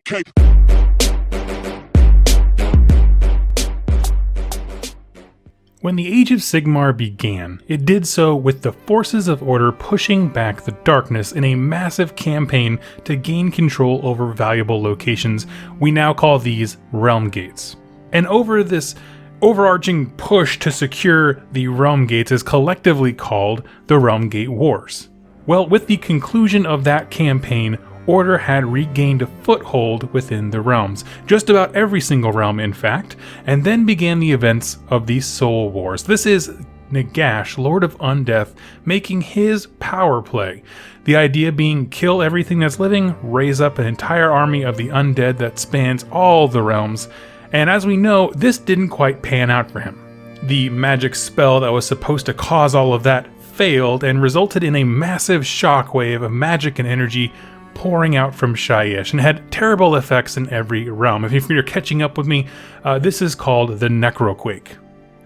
Cape. When the Age of Sigmar began, it did so with the forces of order pushing back the darkness in a massive campaign to gain control over valuable locations. We now call these Realm Gates. And over this overarching push to secure the Realm Gates is collectively called the Realm Gate Wars. Well, with the conclusion of that campaign, Order had regained a foothold within the realms, just about every single realm in fact, and then began the events of the Soul Wars. This is Nagash, Lord of Undeath, making his power play. The idea being kill everything that's living, raise up an entire army of the undead that spans all the realms, and as we know, this didn't quite pan out for him. The magic spell that was supposed to cause all of that failed and resulted in a massive shockwave of magic and energy pouring out from Shyish and had terrible effects in every realm. If you're catching up with me, this is called the Necro Quake.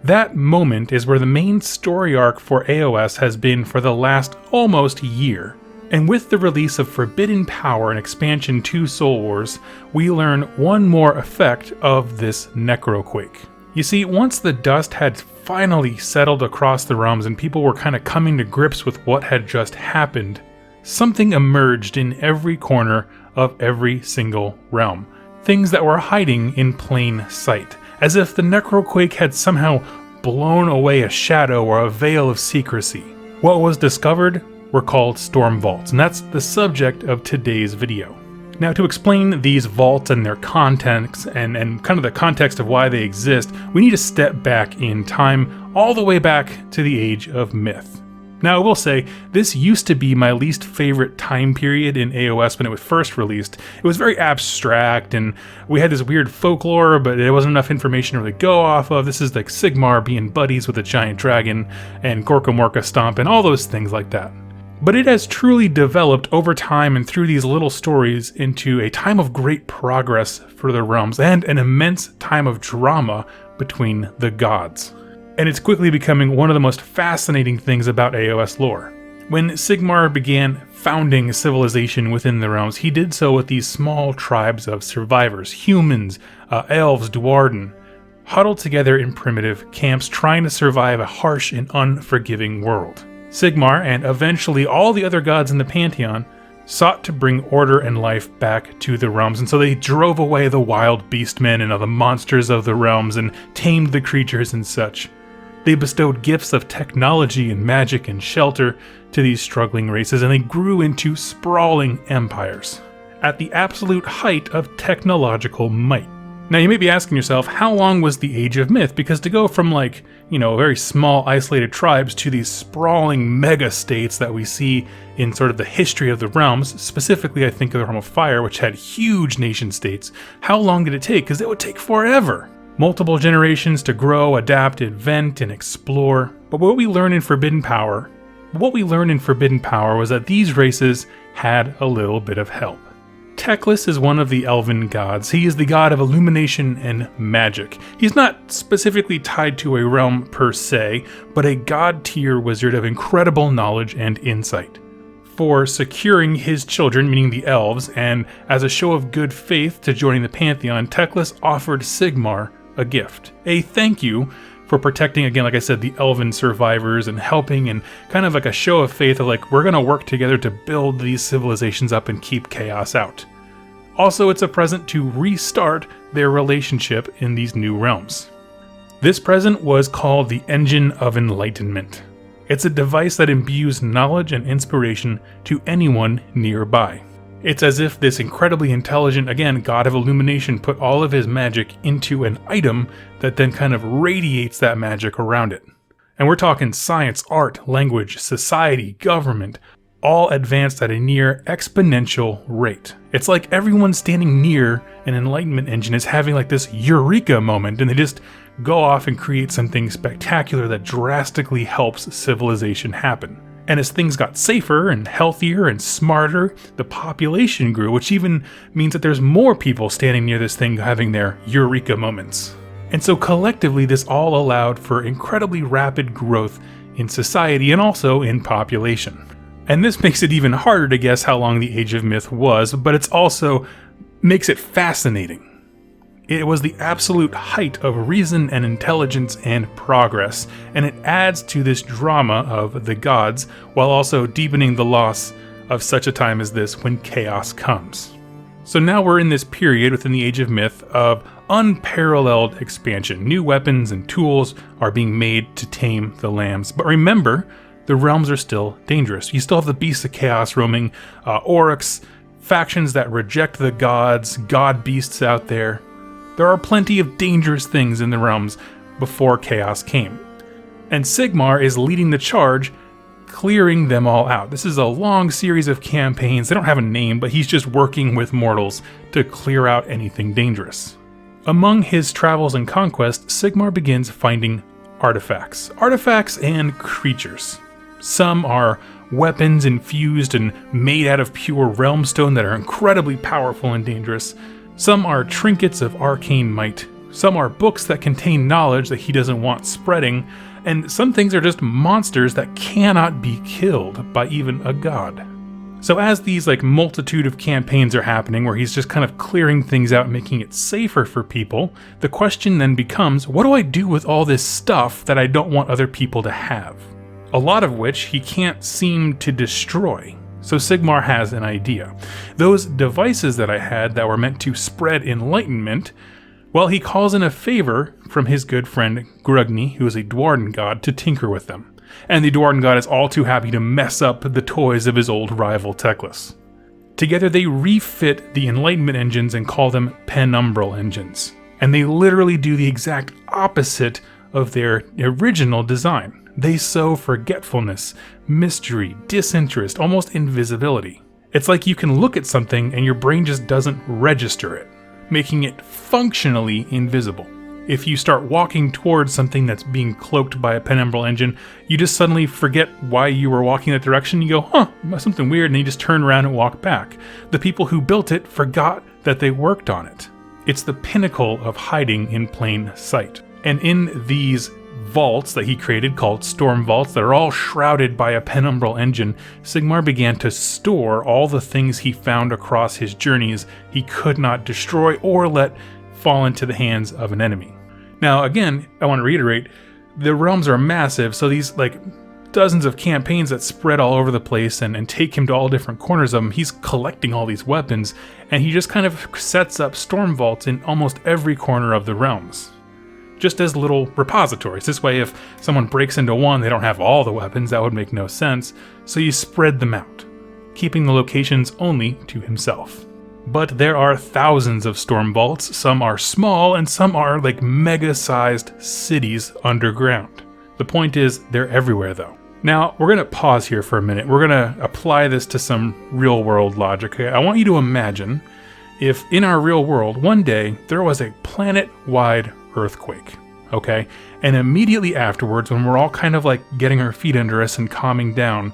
That moment is where the main story arc for AOS has been for the last almost year. And with the release of Forbidden Power and expansion to Soul Wars, we learn one more effect of this Necro Quake. You see, once the dust had finally settled across the realms and people were kind of coming to grips with what had just happened, something emerged in every corner of every single realm. Things that were hiding in plain sight, as if the Necro Quake had somehow blown away a shadow or a veil of secrecy. What was discovered were called Stormvaults, and that's the subject of today's video. Now, to explain these vaults and their contents and kind of the context of why they exist, we need to step back in time, all the way back to the Age of Myth. Now, I will say, this used to be my least favorite time period in AOS when it was first released. It was very abstract, and we had this weird folklore, but there wasn't enough information to really go off of. This is like Sigmar being buddies with a giant dragon, and Gorka Morka Stomp, and all those things like that. But it has truly developed over time and through these little stories into a time of great progress for the realms, and an immense time of drama between the gods. And it's quickly becoming one of the most fascinating things about AOS lore. When Sigmar began founding civilization within the realms, he did so with these small tribes of survivors, humans, elves, Duarden, huddled together in primitive camps trying to survive a harsh and unforgiving world. Sigmar, and eventually all the other gods in the Pantheon, sought to bring order and life back to the realms, and so they drove away the wild beastmen and all the monsters of the realms and tamed the creatures and such. They bestowed gifts of technology and magic and shelter to these struggling races, and they grew into sprawling empires at the absolute height of technological might. Now, you may be asking yourself, how long was the Age of Myth? Because to go from very small isolated tribes to these sprawling mega states that we see in sort of the history of the realms, specifically I think of the Realm of Fire, which had huge nation states, how long did it take? Because it would take forever. Multiple generations to grow, adapt, invent, and explore. But what we learned in Forbidden Power was that these races had a little bit of help. Teclis is one of the elven gods. He is the god of illumination and magic. He's not specifically tied to a realm per se, but a god-tier wizard of incredible knowledge and insight. For securing his children, meaning the elves, and as a show of good faith to joining the Pantheon, Teclis offered Sigmar a gift. A thank you for protecting, again, like I said, the elven survivors and helping, and kind of like a show of faith of we're going to work together to build these civilizations up and keep chaos out. Also, it's a present to restart their relationship in these new realms. This present was called the Engine of Enlightenment. It's a device that imbues knowledge and inspiration to anyone nearby. It's as if this incredibly intelligent, again, god of illumination put all of his magic into an item that then kind of radiates that magic around it. And we're talking science, art, language, society, government, all advanced at a near exponential rate. It's like everyone standing near an Enlightenment engine is having this eureka moment, and they just go off and create something spectacular that drastically helps civilization happen. And as things got safer and healthier and smarter, the population grew, which even means that there's more people standing near this thing having their eureka moments. And so collectively, this all allowed for incredibly rapid growth in society and also in population. And this makes it even harder to guess how long the Age of Myth was, but it's also makes it fascinating. It was the absolute height of reason and intelligence and progress, and it adds to this drama of the gods, while also deepening the loss of such a time as this when chaos comes. So now we're in this period within the Age of Myth of unparalleled expansion. New weapons and tools are being made to tame the lambs. But remember, the realms are still dangerous. You still have the beasts of chaos roaming, orcs, factions that reject the gods, god beasts out there. There are plenty of dangerous things in the realms before chaos came. And Sigmar is leading the charge, clearing them all out. This is a long series of campaigns. They don't have a name, but he's just working with mortals to clear out anything dangerous. Among his travels and conquests, Sigmar begins finding artifacts and creatures. Some are weapons infused and made out of pure realm stone that are incredibly powerful and dangerous. Some are trinkets of arcane might. Some are books that contain knowledge that he doesn't want spreading. And some things are just monsters that cannot be killed by even a god. So as these multitude of campaigns are happening where he's just kind of clearing things out, making it safer for people, the question then becomes, what do I do with all this stuff that I don't want other people to have? A lot of which he can't seem to destroy. So Sigmar has an idea. Those devices that I had that were meant to spread enlightenment, well, he calls in a favor from his good friend Grugni, who is a Dwarden god, to tinker with them. And the Dwarden god is all too happy to mess up the toys of his old rival Teclis. Together they refit the Enlightenment engines and call them Penumbral Engines. And they literally do the exact opposite of their original design. They sow forgetfulness, mystery, disinterest, almost invisibility. It's like you can look at something and your brain just doesn't register it, making it functionally invisible. If you start walking towards something that's being cloaked by a Penumbral engine, you just suddenly forget why you were walking that direction. You go, something weird, and you just turn around and walk back. The people who built it forgot that they worked on it. It's the pinnacle of hiding in plain sight. And in these vaults that he created, called Stormvaults, that are all shrouded by a Penumbral engine, Sigmar began to store all the things he found across his journeys he could not destroy or let fall into the hands of an enemy. Now, again, I want to reiterate, the realms are massive, so these dozens of campaigns that spread all over the place and take him to all different corners of them, he's collecting all these weapons, and he just kind of sets up Stormvaults in almost every corner of the realms, just as little repositories. This way, if someone breaks into one, they don't have all the weapons. That would make no sense. So you spread them out, keeping the locations only to himself. But there are thousands of Stormvaults. Some are small, and some are mega-sized cities underground. The point is, they're everywhere, though. Now, we're going to pause here for a minute. We're going to apply this to some real-world logic. Okay? I want you to imagine if in our real world, one day, there was a planet-wide earthquake, okay? And immediately afterwards, when we're all kind of getting our feet under us and calming down,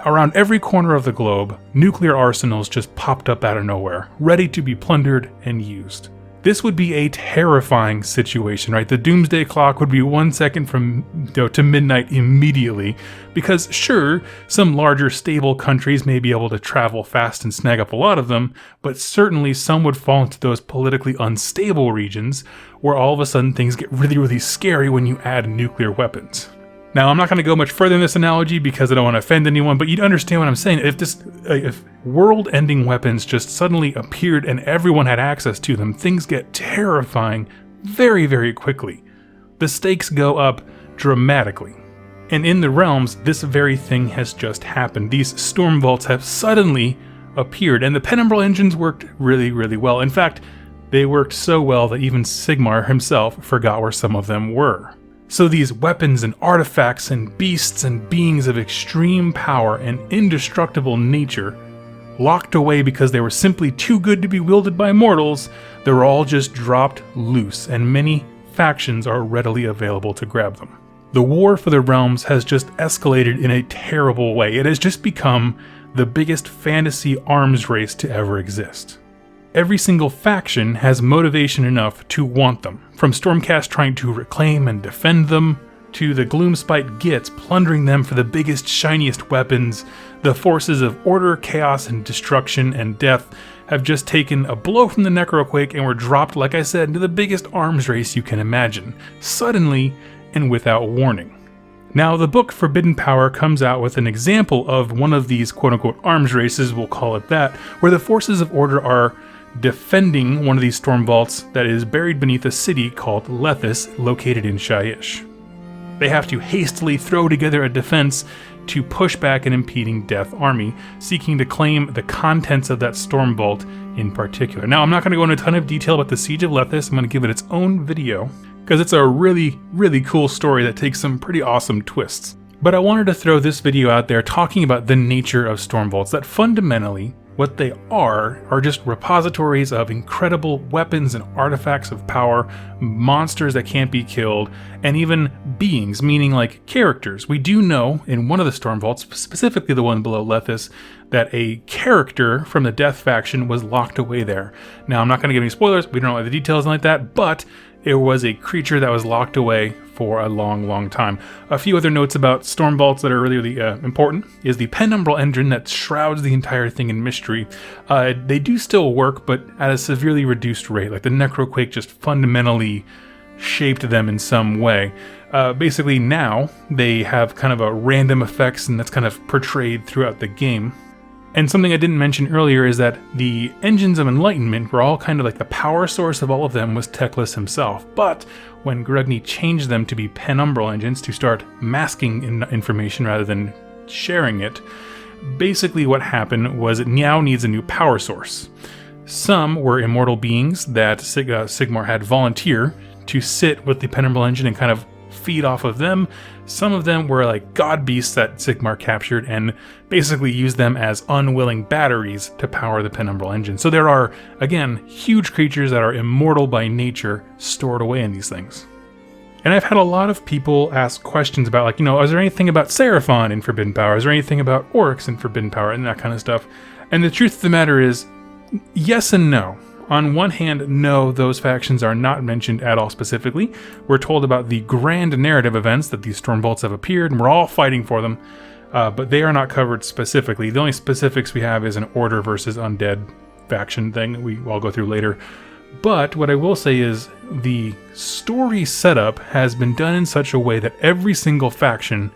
around every corner of the globe, nuclear arsenals just popped up out of nowhere, ready to be plundered and used. This would be a terrifying situation, right? The doomsday clock would be 1 second from to midnight immediately, because sure, some larger stable countries may be able to travel fast and snag up a lot of them, but certainly some would fall into those politically unstable regions where all of a sudden things get really, really scary when you add nuclear weapons. Now, I'm not going to go much further in this analogy because I don't want to offend anyone, but you'd understand what I'm saying. If world-ending weapons just suddenly appeared and everyone had access to them, things get terrifying very, very quickly. The stakes go up dramatically. And in the realms, this very thing has just happened. These Stormvaults have suddenly appeared, and the Penumbral Engines worked really, really well. In fact, they worked so well that even Sigmar himself forgot where some of them were. So these weapons and artifacts and beasts and beings of extreme power and indestructible nature, locked away because they were simply too good to be wielded by mortals, they were all just dropped loose, and many factions are readily available to grab them. The war for the realms has just escalated in a terrible way. It has just become the biggest fantasy arms race to ever exist. Every single faction has motivation enough to want them, from Stormcast trying to reclaim and defend them, to the Gloomspite Gits plundering them for the biggest, shiniest weapons. The forces of order, chaos, and destruction and death have just taken a blow from the Necro Quake and were dropped, like I said, into the biggest arms race you can imagine, suddenly and without warning. Now, the book Forbidden Power comes out with an example of one of these quote-unquote arms races, we'll call it that, where the forces of order are defending one of these Stormvaults that is buried beneath a city called Lethis, located in Shyish. They have to hastily throw together a defense to push back an impeding Death army, seeking to claim the contents of that Stormvault in particular. Now, I'm not going to go into a ton of detail about the Siege of Lethis. I'm going to give it its own video, because it's a really, really cool story that takes some pretty awesome twists. But I wanted to throw this video out there talking about the nature of Stormvaults, that fundamentally, what they are just repositories of incredible weapons and artifacts of power, monsters that can't be killed, and even beings, meaning like characters. We do know in one of the Stormvaults, specifically the one below Lethis, that a character from the Death faction was locked away there. Now, I'm not going to give any spoilers, we don't know the details like that, but it was a creature that was locked away for a long, long time. A few other notes about Stormvaults that are really important is the Penumbral Engine that shrouds the entire thing in mystery. They do still work, but at a severely reduced rate. Like the Necro Quake just fundamentally shaped them in some way. Basically now, they have kind of a random effects, and that's kind of portrayed throughout the game. And something I didn't mention earlier is that the engines of Enlightenment were all kind of like the power source of all of them was Teclis himself. But when Grugni changed them to be Penumbral Engines to start masking information rather than sharing it, basically what happened was it now needs a new power source. Some were immortal beings that Sigmar had volunteer to sit with the Penumbral Engine and kind of feed off of them. Some of them were like god beasts that Sigmar captured and basically used them as unwilling batteries to power the Penumbral Engine. So there are, again, huge creatures that are immortal by nature stored away in these things. And I've had a lot of people ask questions about, like, is there anything about Seraphon in Forbidden Power? Is there anything about Oryx in Forbidden Power? And that kind of stuff. And the truth of the matter is, yes and no. On one hand, no, those factions are not mentioned at all specifically. We're told about the grand narrative events that these Stormvaults have appeared, and we're all fighting for them, but they are not covered specifically. The only specifics we have is an Order versus Undead faction thing that I'll go through later. But what I will say is the story setup has been done in such a way that every single faction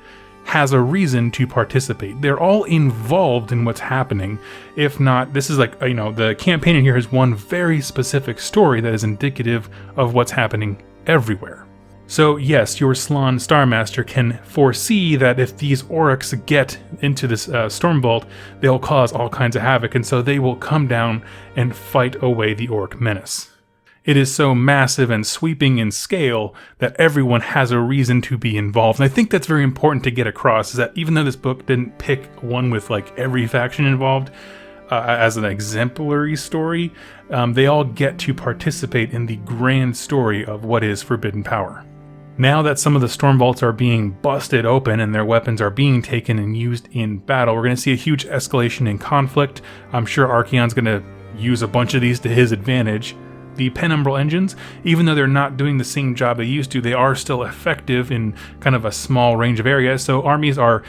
has a reason to participate. They're all involved in what's happening. If not, this is like, the campaign in here has one very specific story that is indicative of what's happening everywhere. So yes, your Slann Starmaster can foresee that if these Oryx get into this Stormvault, they'll cause all kinds of havoc, and so they will come down and fight away the Orc menace. It is so massive and sweeping in scale that everyone has a reason to be involved. And I think that's very important to get across, is that even though this book didn't pick one with like every faction involved as an exemplary story, they all get to participate in the grand story of what is Forbidden Power. Now that some of the Stormvaults are being busted open and their weapons are being taken and used in battle, we're going to see a huge escalation in conflict. I'm sure Archaon's going to use a bunch of these to his advantage. The Penumbral Engines, even though they're not doing the same job they used to, they are still effective in kind of a small range of areas. So armies are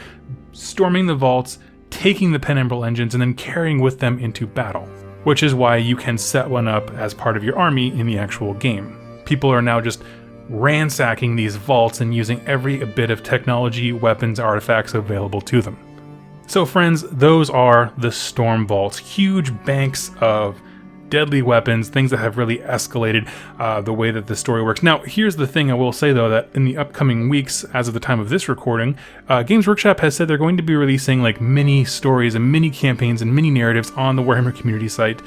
storming the vaults, taking the Penumbral Engines, and then carrying with them into battle, which is why you can set one up as part of your army in the actual game. People are now just ransacking these vaults and using every bit of technology, weapons, artifacts available to them. So friends, those are the Stormvaults, huge banks of deadly weapons, things that have really escalated the way that the story works. Now, here's the thing I will say, though, that in the upcoming weeks, as of the time of this recording, Games Workshop has said they're going to be releasing like mini stories and mini campaigns and mini narratives on the Warhammer community site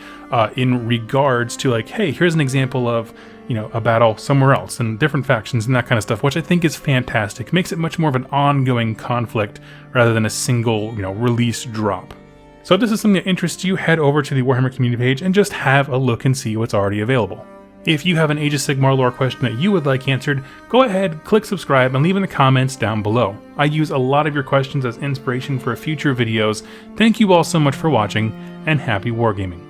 in regards to like, hey, here's an example of, a battle somewhere else and different factions and that kind of stuff, which I think is fantastic. It makes it much more of an ongoing conflict rather than a single, release drop. So if this is something that interests you, head over to the Warhammer community page and just have a look and see what's already available. If you have an Age of Sigmar lore question that you would like answered, go ahead, click subscribe, and leave in the comments down below. I use a lot of your questions as inspiration for future videos. Thank you all so much for watching, and happy wargaming.